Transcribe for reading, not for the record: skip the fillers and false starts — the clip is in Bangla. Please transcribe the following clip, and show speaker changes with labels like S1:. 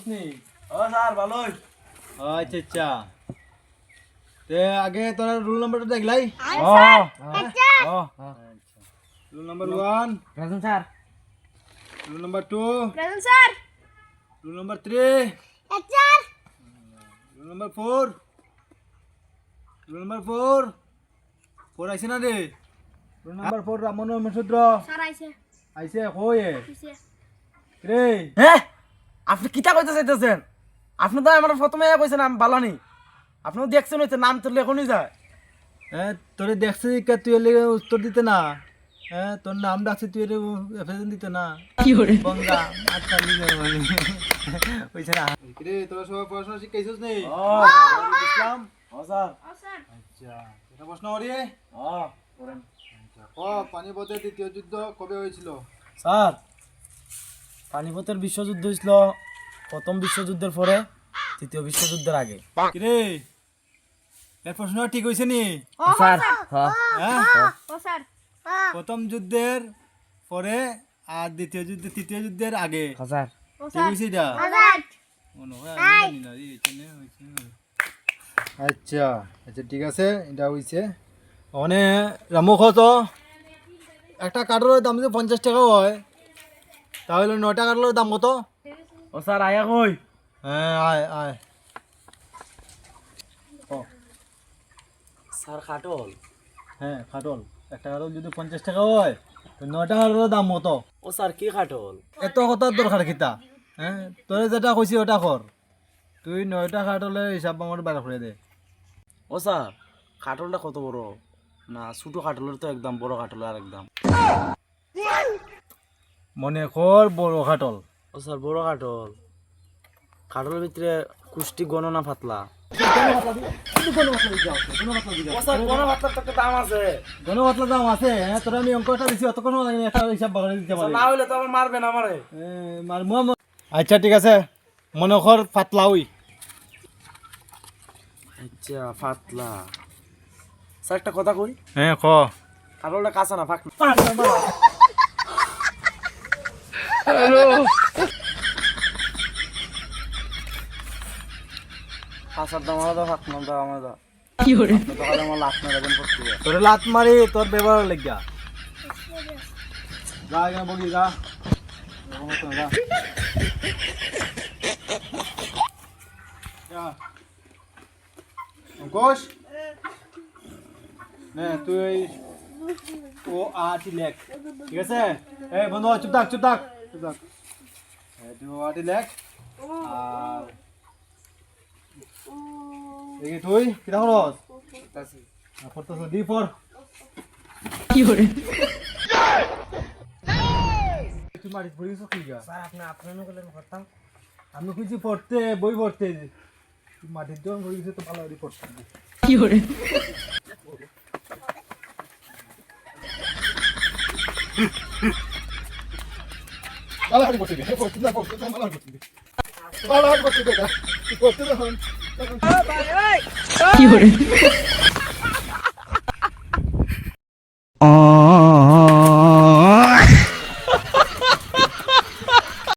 S1: ভালোস নি?
S2: ও স্যার ভালোই।
S1: আচ্ছা আচ্ছা। তে আগে তোর রুল নাম্বারটা দেখলাই?
S2: ও ও
S1: roll number 1,
S2: present sir.
S1: Roll number 2,
S3: present sir.
S1: Roll number 3,
S3: sir.
S1: Roll number 4, roll number 4 4 আইছে না রে? রুল নাম্বার 4 রামন মেসুদ্র
S3: স্যার আইছে।
S1: আইছে কই
S3: কিসে?
S1: রে?
S2: হ্যাঁ আপনি কিটা কইতে চাইতেছেন? আপনি তো আমার প্রথমে কইছেন আমি ভালো নি। আপনিও দেখছেন হইতে নাম তো লেখনই যায়।
S1: হ্যাঁ তোরে দেখছিস কে তুই এলে উত্তর দিতে না? হ্যাঁ তোর নাম ডাকছি তুই এলে এফএসএন দিতে না? কি করে বঙ্গা আচ্ছা লিখে মানে কইছ না রে তোরা সবাই পড়াশোনা শিখাইছিস নি?
S2: ও
S1: ইসলাম
S2: ও স্যার।
S3: ও স্যার।
S1: আচ্ছা এটা প্রশ্ন করি
S2: ও করেন।
S1: ও পানিপথের দ্বিতীয় যুদ্ধ কবে হয়েছিল?
S2: স্যার পানিপথের বিশ্বযুদ্ধ হয়েছিল প্রথম বিশ্বযুদ্ধের পরে তৃতীয় বিশ্বযুদ্ধের আগে।
S1: কি রে এর প্রশ্ন ঠিক হইছে নি?
S2: স্যার হ্যাঁ
S1: হ্যাঁ
S3: ও স্যার।
S1: প্রথম যুদ্ধের পরে আর তৃতীয় যুদ্ধের আগে
S2: স্যার
S3: ও
S1: ঠিক হইছে এটা?
S3: স্যার।
S1: মনে হয় আমি জানি না রে, এখানে হইছে না। আচ্ছা আচ্ছা ঠিক আছে এটা হইছে মানে রামুখ তো একটা কাঠের দাম যদি 50 টাকা হয় তাহলে 9টা কাঠের দাম কত?
S2: ও স্যার আয়া কই?
S1: হ্যাঁ আয় আয়
S2: স্যার খাটল।
S1: হ্যাঁ খাটল একটা কাঠল যদি 50 টাকা হয় তো 9টা কাঠের দাম কত?
S2: ও স্যার কি খাটল?
S1: এত কথার দরকার কিতা? হ্যাঁ তোরে যেটা কইছি ওটা কর তুই 9টা কাঠলের হিসাব আমার বার করে দে।
S2: ও স্যার খাটলটা কত বড়? না ছোট খাটলের তো একদম বড় খাটল আর একদম।
S1: মনে কর বড় খাটল।
S2: ও স্যার বড় খাটল। খাটলের ভিতরে কুষ্টি গণনা পাতলা। ও স্যার গণনা পাতলার তো একটা দাম আছে।
S1: গণপাতলা দাম আছে হ্যাঁ তোরা আমি অঙ্কটা দিছি অতক্ষণ লাগে একটা হিসাব বার করে দিতে পারি।
S2: না হইলে তো আমার মারবেন আমারে।
S1: আচ্ছা ঠিক আছে মনে কর পাতলা ওই
S2: আচ্ছা পাতলা। স্যার একটা কথা কই,
S1: হ্যাঁ ক
S2: খাটলটা কাঁচা না ফাঁক? কাঁচার দাম আলাদা ফাঁক নাম দাম আলাদা। কি করে তাহলে আমার লাখ না বেতন করতে হবে।
S1: তোরে লাত মারি তোর ব্যবহার লাগিয়া যা এখানে বলি যা অঙ্কুশ নে তুই ও আটি লেখ ঠিক আছে এই বন্ধু চুপ থাক চুপ থাক চুপ থাক তুই ও আটি লেখ আর এই তুই কিটা খরচ করতেছ ডি ফর কি করে তুই মারিস পড়িস কি গা
S2: স্যার আপনি আপনারও বলেন করতাম।
S1: আমি খুঁজি পড়তে বই পড়তে তুই মাটির জন হয়ে গেছে তো ভালো রিপোর্ট কি করে